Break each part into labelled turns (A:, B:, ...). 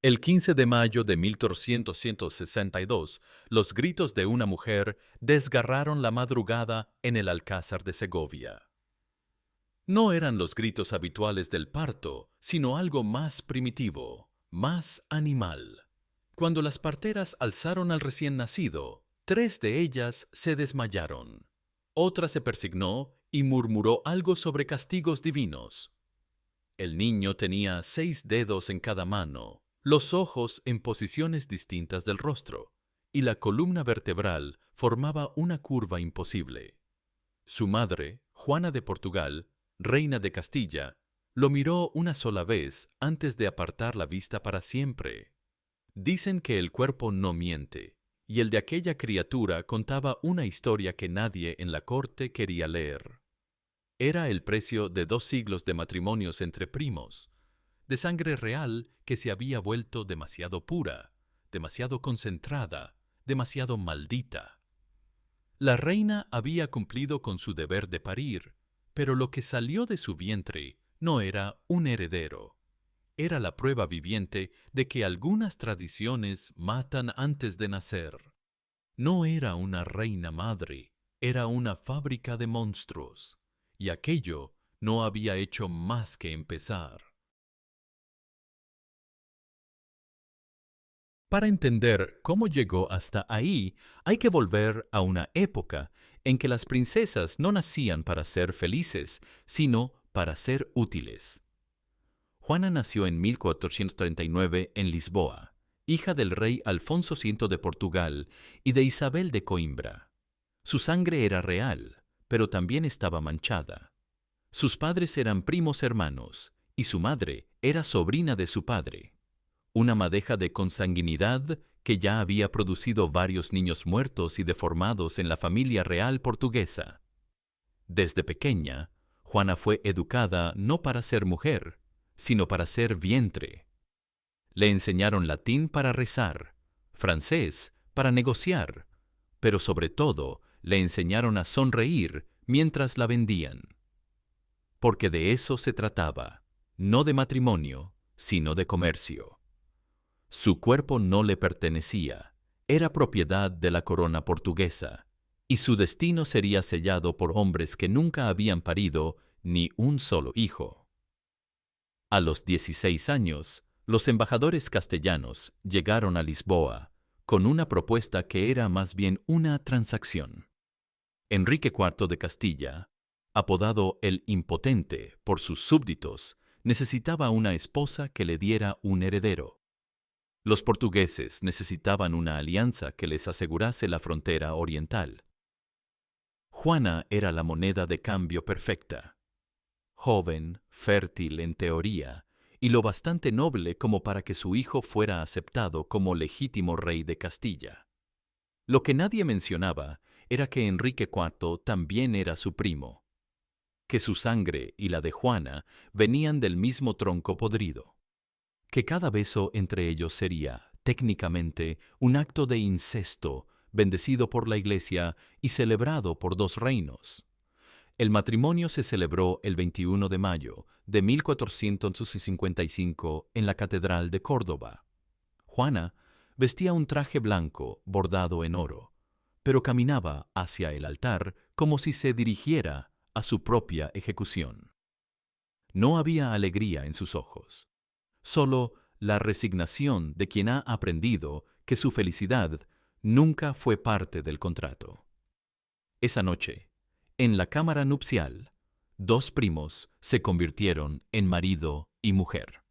A: El 15 de mayo de 1462, los gritos de una mujer desgarraron la madrugada en el Alcázar de Segovia. No eran los gritos habituales del parto, sino algo más primitivo, más animal. Cuando las parteras alzaron al recién nacido, 3 de ellas se desmayaron. Otra se persignó y murmuró algo sobre castigos divinos. El niño tenía 6 dedos en cada mano, los ojos en posiciones distintas del rostro, y la columna vertebral formaba una curva imposible. Su madre, Juana de Portugal, reina de Castilla, lo miró una sola vez antes de apartar la vista para siempre. Dicen que el cuerpo no miente, y el de aquella criatura contaba una historia que nadie en la corte quería leer. Era el precio de 2 siglos de matrimonios entre primos, de sangre real que se había vuelto demasiado pura, demasiado concentrada, demasiado maldita. La reina había cumplido con su deber de parir, pero lo que salió de su vientre no era un heredero. Era la prueba viviente de que algunas tradiciones matan antes de nacer. No era una reina madre, era una fábrica de monstruos, y aquello no había hecho más que empezar. Para entender cómo llegó hasta ahí, hay que volver a una época en que las princesas no nacían para ser felices, sino para ser útiles. Juana nació en 1439 en Lisboa, hija del rey Alfonso V de Portugal y de Isabel de Coimbra. Su sangre era real, pero también estaba manchada. Sus padres eran primos hermanos, y su madre era sobrina de su padre. Una madeja de consanguinidad que ya había producido varios niños muertos y deformados en la familia real portuguesa. Desde pequeña, Juana fue educada no para ser mujer, sino para ser vientre. Le enseñaron latín para rezar, francés para negociar, pero sobre todo le enseñaron a sonreír mientras la vendían. Porque de eso se trataba, no de matrimonio, sino de comercio. Su cuerpo no le pertenecía, era propiedad de la corona portuguesa, y su destino sería sellado por hombres que nunca habían parido ni un solo hijo. A los 16 años, los embajadores castellanos llegaron a Lisboa con una propuesta que era más bien una transacción. Enrique IV de Castilla, apodado el Impotente por sus súbditos, necesitaba una esposa que le diera un heredero. Los portugueses necesitaban una alianza que les asegurase la frontera oriental. Juana era la moneda de cambio perfecta. Joven, fértil en teoría, y lo bastante noble como para que su hijo fuera aceptado como legítimo rey de Castilla. Lo que nadie mencionaba era que Enrique IV también era su primo, que su sangre y la de Juana venían del mismo tronco podrido, que cada beso entre ellos sería, técnicamente, un acto de incesto bendecido por la Iglesia y celebrado por 2 reinos. El matrimonio se celebró el 21 de mayo de 1455 en la Catedral de Córdoba. Juana vestía un traje blanco bordado en oro, pero caminaba hacia el altar como si se dirigiera a su propia ejecución. No había alegría en sus ojos, solo la resignación de quien ha aprendido que su felicidad nunca fue parte del contrato. Esa noche, en la cámara nupcial, 2 primos se convirtieron en marido y mujer.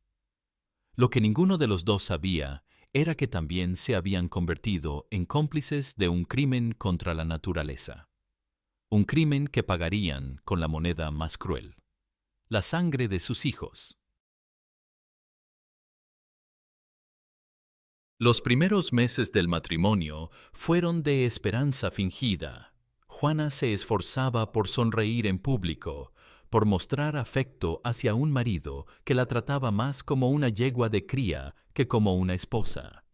A: Lo que ninguno de los dos sabía era que también se habían convertido en cómplices de un crimen contra la naturaleza. Un crimen que pagarían con la moneda más cruel: la sangre de sus hijos. Los primeros meses del matrimonio fueron de esperanza fingida. Juana se esforzaba por sonreír en público, por mostrar afecto hacia un marido que la trataba más como una yegua de cría que como una esposa.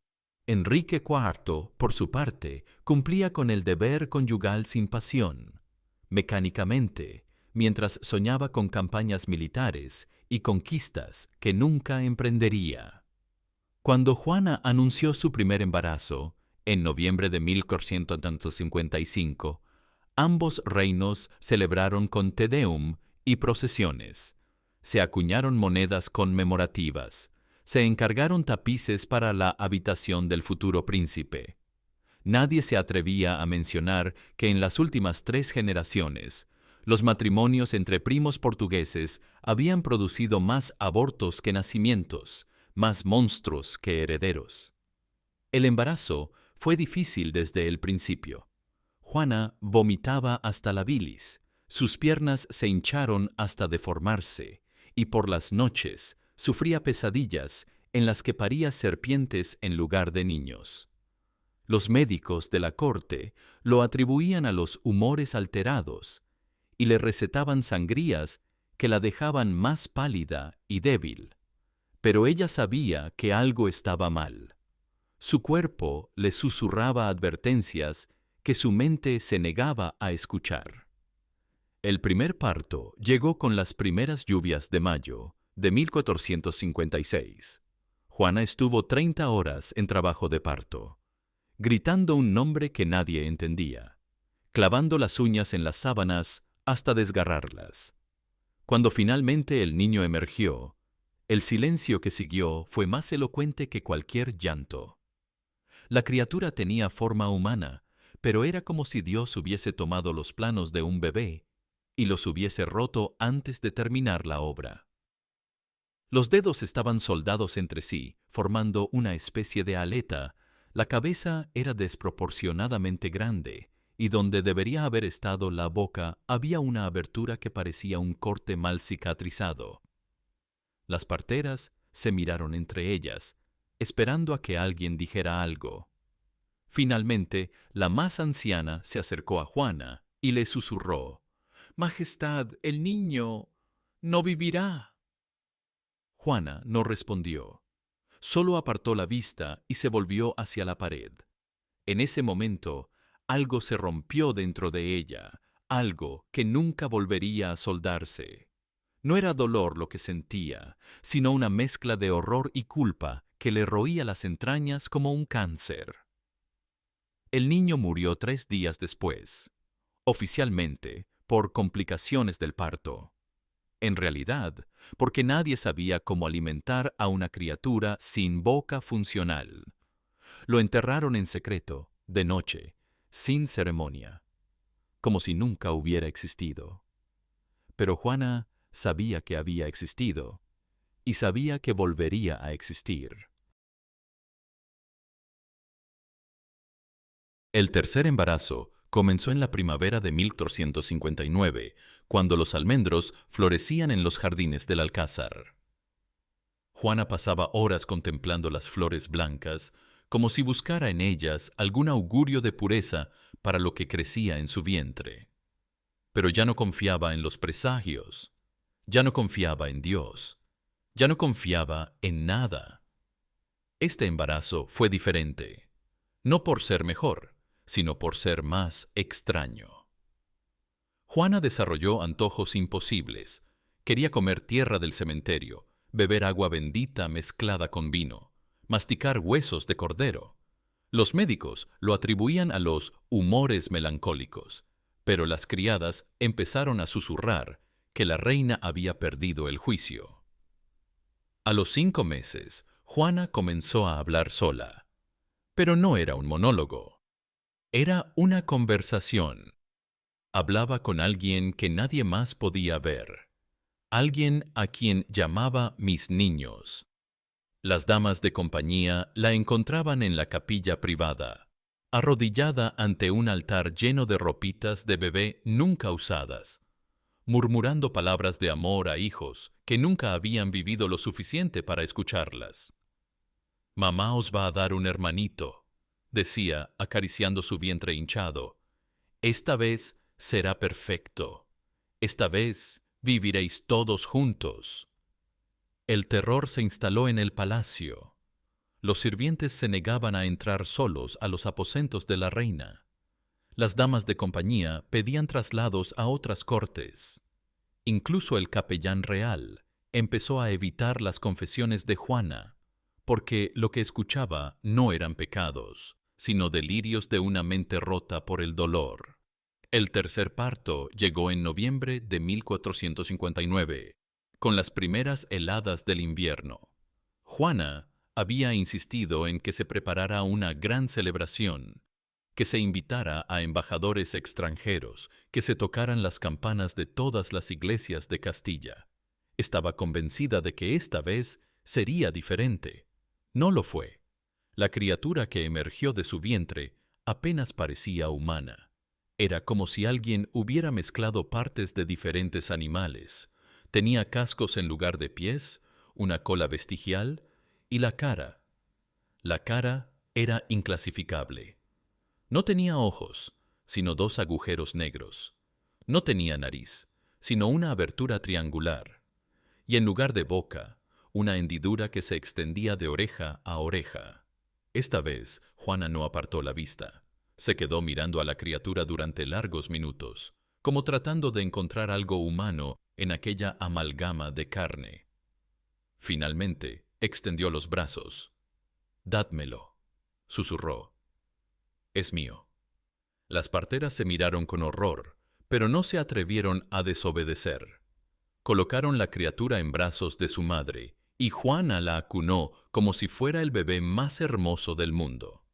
A: Enrique IV, por su parte, cumplía con el deber conyugal sin pasión, mecánicamente, mientras soñaba con campañas militares y conquistas que nunca emprendería. Cuando Juana anunció su primer embarazo, en noviembre de 1455, ambos reinos celebraron con Te Deum y procesiones. Se acuñaron monedas conmemorativas. Se encargaron tapices para la habitación del futuro príncipe. Nadie se atrevía a mencionar que en las últimas 3 generaciones, los matrimonios entre primos portugueses habían producido más abortos que nacimientos, más monstruos que herederos. El embarazo fue difícil desde el principio. Juana vomitaba hasta la bilis, sus piernas se hincharon hasta deformarse, y por las noches sufría pesadillas en las que paría serpientes en lugar de niños. Los médicos de la corte lo atribuían a los humores alterados y le recetaban sangrías que la dejaban más pálida y débil. Pero ella sabía que algo estaba mal. Su cuerpo le susurraba advertencias que su mente se negaba a escuchar. El primer parto llegó con las primeras lluvias de mayo de 1456. Juana estuvo 30 horas en trabajo de parto, gritando un nombre que nadie entendía, clavando las uñas en las sábanas hasta desgarrarlas. Cuando finalmente el niño emergió, el silencio que siguió fue más elocuente que cualquier llanto. La criatura tenía forma humana, pero era como si Dios hubiese tomado los planos de un bebé y los hubiese roto antes de terminar la obra. Los dedos estaban soldados entre sí, formando una especie de aleta. La cabeza era desproporcionadamente grande, y donde debería haber estado la boca había una abertura que parecía un corte mal cicatrizado. Las parteras se miraron entre ellas, esperando a que alguien dijera algo. Finalmente, la más anciana se acercó a Juana y le susurró: «Majestad, el niño no vivirá». Juana no respondió. Solo apartó la vista y se volvió hacia la pared. En ese momento, algo se rompió dentro de ella, algo que nunca volvería a soldarse. No era dolor lo que sentía, sino una mezcla de horror y culpa que le roía las entrañas como un cáncer. El niño murió 3 días después, oficialmente por complicaciones del parto. En realidad, porque nadie sabía cómo alimentar a una criatura sin boca funcional. Lo enterraron en secreto, de noche, sin ceremonia, como si nunca hubiera existido. Pero Juana sabía que había existido, y sabía que volvería a existir. El tercer embarazo comenzó en la primavera de 1459, cuando los almendros florecían en los jardines del Alcázar. Juana pasaba horas contemplando las flores blancas, como si buscara en ellas algún augurio de pureza para lo que crecía en su vientre. Pero ya no confiaba en los presagios, ya no confiaba en Dios, ya no confiaba en nada. Este embarazo fue diferente, no por ser mejor, sino por ser más extraño. Juana desarrolló antojos imposibles. Quería comer tierra del cementerio, beber agua bendita mezclada con vino, masticar huesos de cordero. Los médicos lo atribuían a los humores melancólicos, pero las criadas empezaron a susurrar que la reina había perdido el juicio. A los 5 meses, Juana comenzó a hablar sola. Pero no era un monólogo. Era una conversación. Hablaba con alguien que nadie más podía ver. Alguien a quien llamaba mis niños. Las damas de compañía la encontraban en la capilla privada, arrodillada ante un altar lleno de ropitas de bebé nunca usadas, murmurando palabras de amor a hijos que nunca habían vivido lo suficiente para escucharlas. «Mamá os va a dar un hermanito», decía, acariciando su vientre hinchado. «Esta vez será perfecto. Esta vez viviréis todos juntos». El terror se instaló en el palacio. Los sirvientes se negaban a entrar solos a los aposentos de la reina. Las damas de compañía pedían traslados a otras cortes. Incluso el capellán real empezó a evitar las confesiones de Juana, porque lo que escuchaba no eran pecados, sino delirios de una mente rota por el dolor. El tercer parto llegó en noviembre de 1459, con las primeras heladas del invierno. Juana había insistido en que se preparara una gran celebración, que se invitara a embajadores extranjeros, que se tocaran las campanas de todas las iglesias de Castilla. Estaba convencida de que esta vez sería diferente. No lo fue. La criatura que emergió de su vientre apenas parecía humana. Era como si alguien hubiera mezclado partes de diferentes animales. Tenía cascos en lugar de pies, una cola vestigial y la cara. La cara era inclasificable. No tenía ojos, sino dos agujeros negros. No tenía nariz, sino una abertura triangular. Y en lugar de boca, una hendidura que se extendía de oreja a oreja. Esta vez, Juana no apartó la vista. Se quedó mirando a la criatura durante largos minutos, como tratando de encontrar algo humano en aquella amalgama de carne. Finalmente, extendió los brazos. «Dádmelo», susurró. «Es mío». Las parteras se miraron con horror, pero no se atrevieron a desobedecer. Colocaron la criatura en brazos de su madre, y Juana la acunó como si fuera el bebé más hermoso del mundo.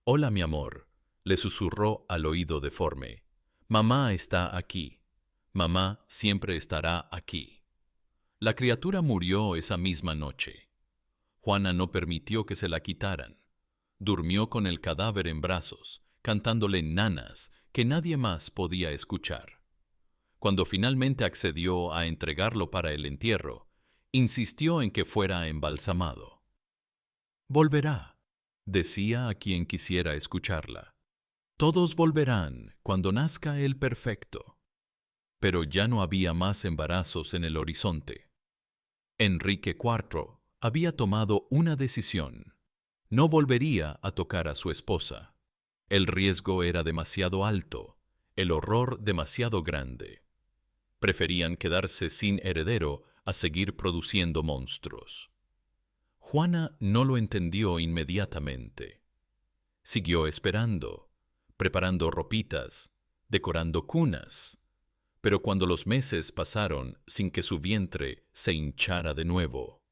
A: «Hola, mi amor», le susurró al oído deforme. «Mamá está aquí. Mamá siempre estará aquí». La criatura murió esa misma noche. Juana no permitió que se la quitaran. Durmió con el cadáver en brazos, cantándole nanas que nadie más podía escuchar. Cuando finalmente accedió a entregarlo para el entierro, insistió en que fuera embalsamado. «Volverá», decía a quien quisiera escucharla. «Todos volverán cuando nazca el perfecto». Pero ya no había más embarazos en el horizonte. Enrique IV había tomado una decisión. No volvería a tocar a su esposa. El riesgo era demasiado alto, el horror demasiado grande. Preferían quedarse sin heredero a seguir produciendo monstruos. Juana no lo entendió inmediatamente. Siguió esperando, preparando ropitas, decorando cunas. Pero cuando los meses pasaron sin que su vientre se hinchara de nuevo,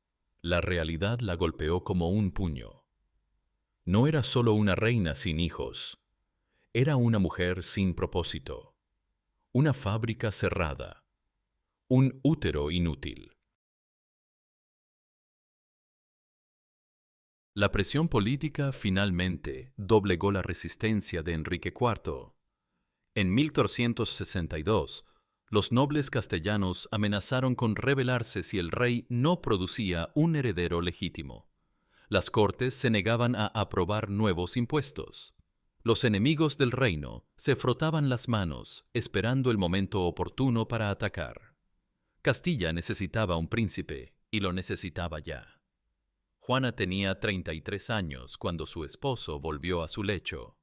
A: la realidad la golpeó como un puño. No era solo una reina sin hijos, era una mujer sin propósito, una fábrica cerrada, un útero inútil. La presión política finalmente doblegó la resistencia de Enrique IV. En 1462, los nobles castellanos amenazaron con rebelarse si el rey no producía un heredero legítimo. Las cortes se negaban a aprobar nuevos impuestos. Los enemigos del reino se frotaban las manos, esperando el momento oportuno para atacar. Castilla necesitaba un príncipe, y lo necesitaba ya. Juana tenía 33 años cuando su esposo volvió a su lecho.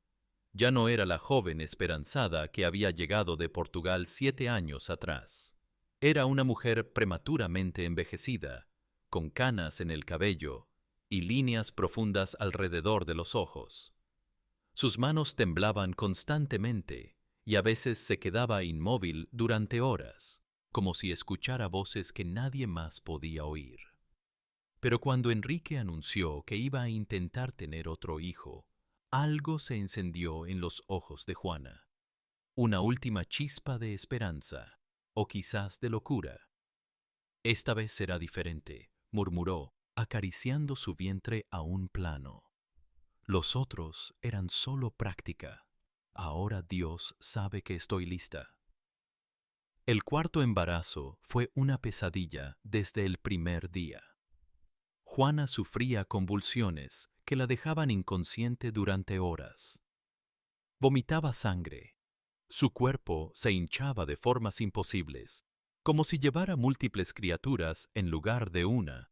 A: Ya no era la joven esperanzada que había llegado de Portugal 7 años atrás. Era una mujer prematuramente envejecida, con canas en el cabello y líneas profundas alrededor de los ojos. Sus manos temblaban constantemente y a veces se quedaba inmóvil durante horas, como si escuchara voces que nadie más podía oír. Pero cuando Enrique anunció que iba a intentar tener otro hijo, algo se encendió en los ojos de Juana. Una última chispa de esperanza, o quizás de locura. «Esta vez será diferente», murmuró, acariciando su vientre aún plano. «Los otros eran solo práctica. Ahora Dios sabe que estoy lista». El cuarto embarazo fue una pesadilla desde el primer día. Juana sufría convulsiones que la dejaban inconsciente durante horas. Vomitaba sangre. Su cuerpo se hinchaba de formas imposibles, como si llevara múltiples criaturas en lugar de una.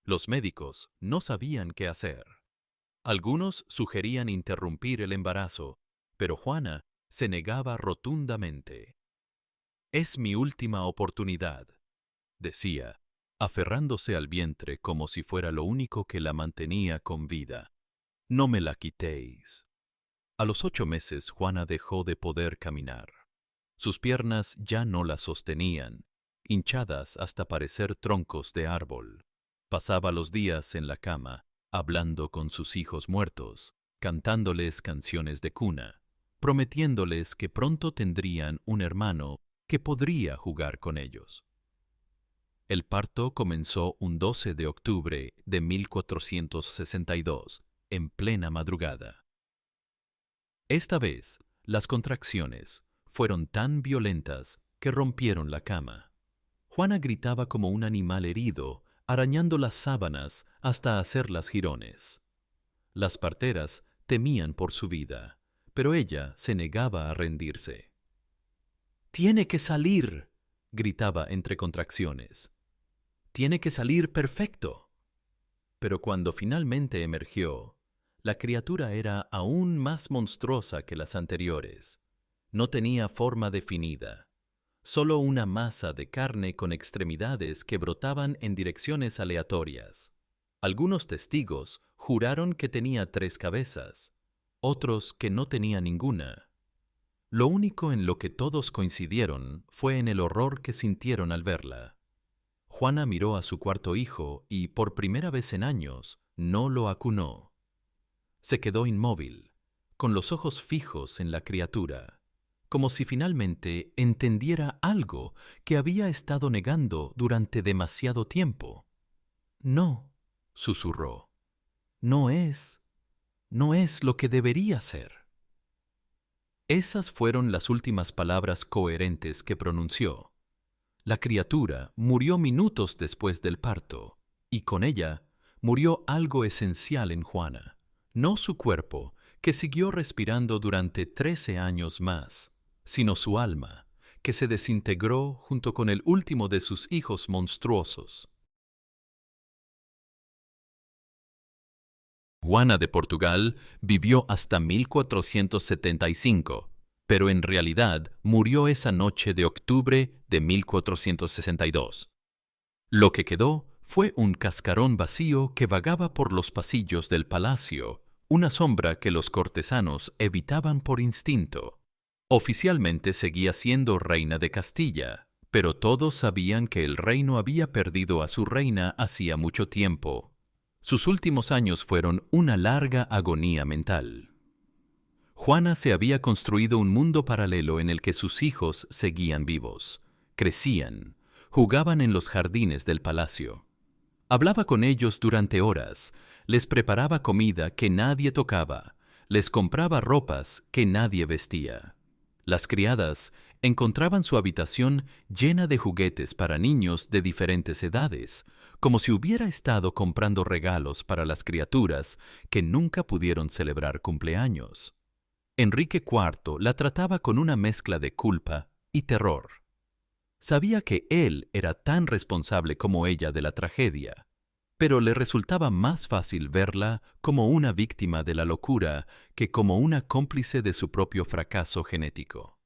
A: Los médicos no sabían qué hacer. Algunos sugerían interrumpir el embarazo, pero Juana se negaba rotundamente. «Es mi última oportunidad», decía, aferrándose al vientre como si fuera lo único que la mantenía con vida. No me la quitéis. A los 8 meses Juana dejó de poder caminar. Sus piernas ya no la sostenían, hinchadas hasta parecer troncos de árbol. Pasaba los días en la cama, hablando con sus hijos muertos, cantándoles canciones de cuna, prometiéndoles que pronto tendrían un hermano que podría jugar con ellos. El parto comenzó un 12 de octubre de 1462, en plena madrugada. Esta vez, las contracciones fueron tan violentas que rompieron la cama. Juana gritaba como un animal herido, arañando las sábanas hasta hacerlas jirones. Las parteras temían por su vida, pero ella se negaba a rendirse. «¡Tiene que salir!», gritaba entre contracciones. «¡Tiene que salir perfecto!». Pero cuando finalmente emergió, la criatura era aún más monstruosa que las anteriores. No tenía forma definida, solo una masa de carne con extremidades que brotaban en direcciones aleatorias. Algunos testigos juraron que tenía 3 cabezas, otros que no tenía ninguna. Lo único en lo que todos coincidieron fue en el horror que sintieron al verla. Juana miró a su cuarto hijo y, por primera vez en años, no lo acunó. Se quedó inmóvil, con los ojos fijos en la criatura, como si finalmente entendiera algo que había estado negando durante demasiado tiempo. «No», susurró, no es lo que debería ser». Esas fueron las últimas palabras coherentes que pronunció. La criatura murió minutos después del parto, y con ella murió algo esencial en Juana, no su cuerpo, que siguió respirando durante 13 años más, sino su alma, que se desintegró junto con el último de sus hijos monstruosos. Juana de Portugal vivió hasta 1475, pero en realidad murió esa noche de octubre de 1462. Lo que quedó fue un cascarón vacío que vagaba por los pasillos del palacio, una sombra que los cortesanos evitaban por instinto. Oficialmente seguía siendo reina de Castilla, pero todos sabían que el reino había perdido a su reina hacía mucho tiempo. Sus últimos años fueron una larga agonía mental. Juana se había construido un mundo paralelo en el que sus hijos seguían vivos, crecían, jugaban en los jardines del palacio. Hablaba con ellos durante horas, les preparaba comida que nadie tocaba, les compraba ropas que nadie vestía. Las criadas encontraban su habitación llena de juguetes para niños de diferentes edades, como si hubiera estado comprando regalos para las criaturas que nunca pudieron celebrar cumpleaños. Enrique IV la trataba con una mezcla de culpa y terror. Sabía que él era tan responsable como ella de la tragedia, pero le resultaba más fácil verla como una víctima de la locura que como una cómplice de su propio fracaso genético.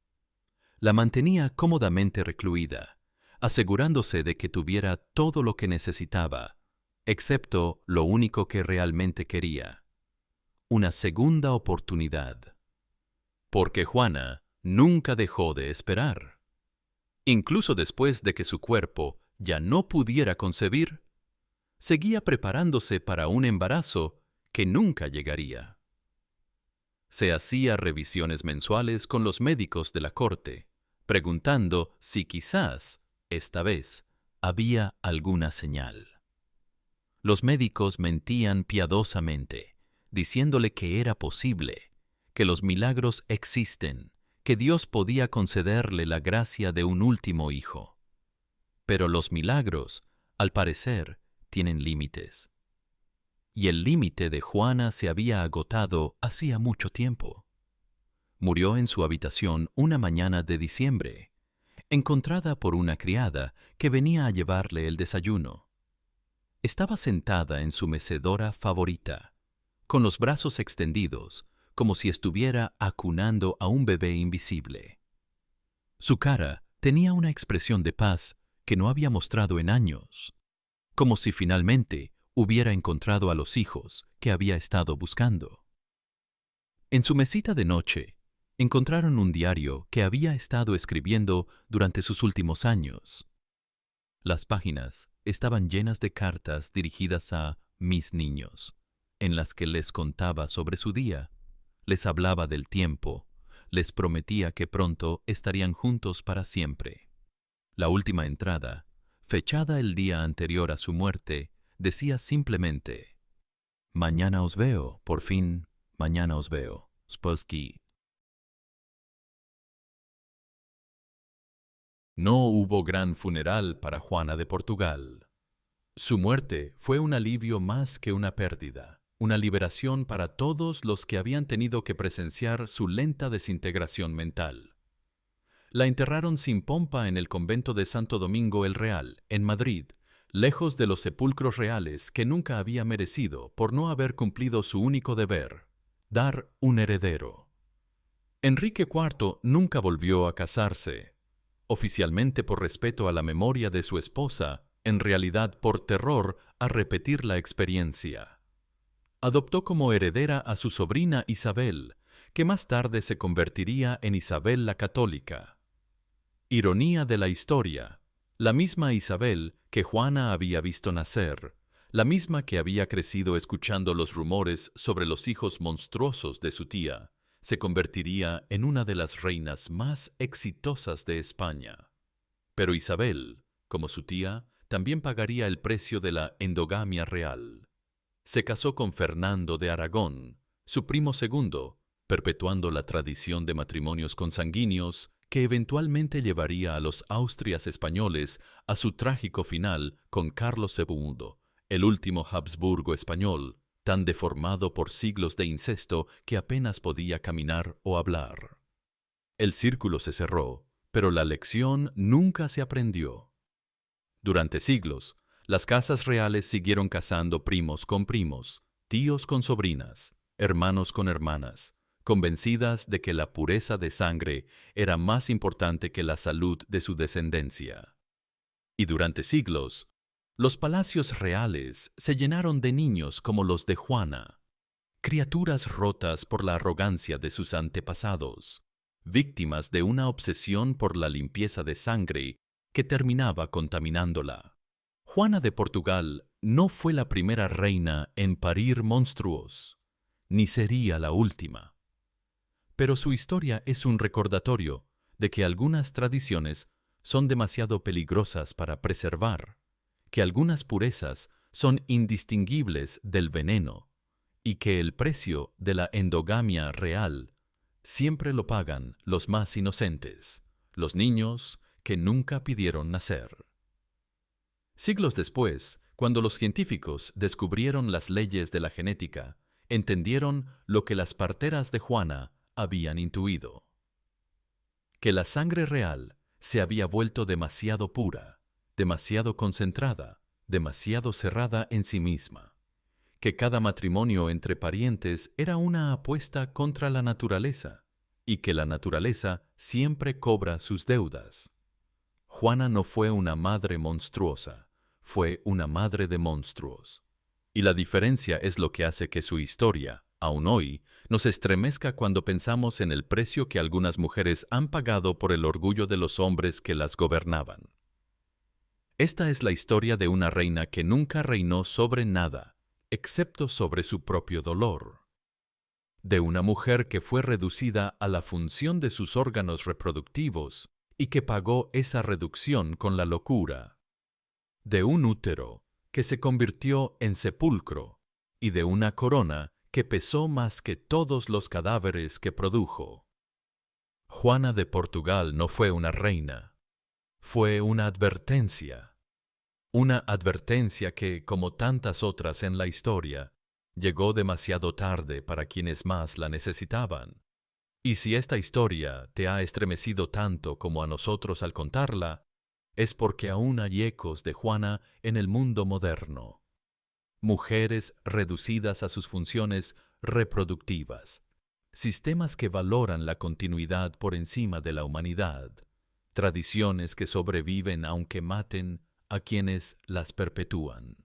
A: La mantenía cómodamente recluida, asegurándose de que tuviera todo lo que necesitaba, excepto lo único que realmente quería: una segunda oportunidad. Porque Juana nunca dejó de esperar. Incluso después de que su cuerpo ya no pudiera concebir, seguía preparándose para un embarazo que nunca llegaría. Se hacía revisiones mensuales con los médicos de la corte, preguntando si quizás, esta vez, había alguna señal. Los médicos mentían piadosamente, diciéndole que era posible, que los milagros existen, que Dios podía concederle la gracia de un último hijo. Pero los milagros, al parecer, tienen límites. Y el límite de Juana se había agotado hacía mucho tiempo. Murió en su habitación una mañana de diciembre, encontrada por una criada que venía a llevarle el desayuno. Estaba sentada en su mecedora favorita, con los brazos extendidos, como si estuviera acunando a un bebé invisible. Su cara tenía una expresión de paz que no había mostrado en años. como si finalmente hubiera encontrado a los hijos que había estado buscando. En su mesita de noche, encontraron un diario que había estado escribiendo durante sus últimos años. Las páginas estaban llenas de cartas dirigidas a mis niños, en las que les contaba sobre su día, les hablaba del tiempo, les prometía que pronto estarían juntos para siempre. La última entrada, fechada el día anterior a su muerte, decía simplemente: «Mañana os veo, por fin, mañana os veo, Spolsky». No hubo gran funeral para Juana de Portugal. Su muerte fue un alivio más que una pérdida, una liberación para todos los que habían tenido que presenciar su lenta desintegración mental. La enterraron sin pompa en el convento de Santo Domingo el Real, en Madrid, lejos de los sepulcros reales que nunca había merecido por no haber cumplido su único deber: dar un heredero. Enrique IV nunca volvió a casarse, oficialmente por respeto a la memoria de su esposa, en realidad por terror a repetir la experiencia. Adoptó como heredera a su sobrina Isabel, que más tarde se convertiría en Isabel la Católica. Ironía de la historia, la misma Isabel que Juana había visto nacer, la misma que había crecido escuchando los rumores sobre los hijos monstruosos de su tía, se convertiría en una de las reinas más exitosas de España. Pero Isabel, como su tía, también pagaría el precio de la endogamia real. Se casó con Fernando de Aragón, su primo segundo, perpetuando la tradición de matrimonios consanguíneos que eventualmente llevaría a los Austrias españoles a su trágico final con Carlos II, el último Habsburgo español, tan deformado por siglos de incesto que apenas podía caminar o hablar. El círculo se cerró, pero la lección nunca se aprendió. Durante siglos, las casas reales siguieron casando primos con primos, tíos con sobrinas, hermanos con hermanas, convencidas de que la pureza de sangre era más importante que la salud de su descendencia. Y durante siglos, los palacios reales se llenaron de niños como los de Juana, criaturas rotas por la arrogancia de sus antepasados, víctimas de una obsesión por la limpieza de sangre que terminaba contaminándola. Juana de Portugal no fue la primera reina en parir monstruos, ni sería la última. Pero su historia es un recordatorio de que algunas tradiciones son demasiado peligrosas para preservar, que algunas purezas son indistinguibles del veneno y que el precio de la endogamia real siempre lo pagan los más inocentes, los niños que nunca pidieron nacer. Siglos después, cuando los científicos descubrieron las leyes de la genética, entendieron lo que las parteras de Juana habían intuido: que la sangre real se había vuelto demasiado pura, demasiado concentrada, demasiado cerrada en sí misma, que cada matrimonio entre parientes era una apuesta contra la naturaleza y que la naturaleza siempre cobra sus deudas. Juana no fue una madre monstruosa, fue una madre de monstruos. Y la diferencia es lo que hace que su historia, aún hoy, nos estremezca cuando pensamos en el precio que algunas mujeres han pagado por el orgullo de los hombres que las gobernaban. Esta es la historia de una reina que nunca reinó sobre nada, excepto sobre su propio dolor. De una mujer que fue reducida a la función de sus órganos reproductivos y que pagó esa reducción con la locura. De un útero que se convirtió en sepulcro y de una corona que pesó más que todos los cadáveres que produjo. Juana de Portugal no fue una reina, fue una advertencia que, como tantas otras en la historia, llegó demasiado tarde para quienes más la necesitaban. Y si esta historia te ha estremecido tanto como a nosotros al contarla, es porque aún hay ecos de Juana en el mundo moderno. Mujeres reducidas a sus funciones reproductivas, sistemas que valoran la continuidad por encima de la humanidad, tradiciones que sobreviven aunque maten a quienes las perpetúan.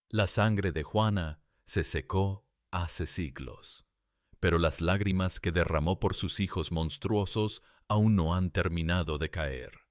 A: La sangre de Juana se secó hace siglos, pero las lágrimas que derramó por sus hijos monstruosos aún no han terminado de caer.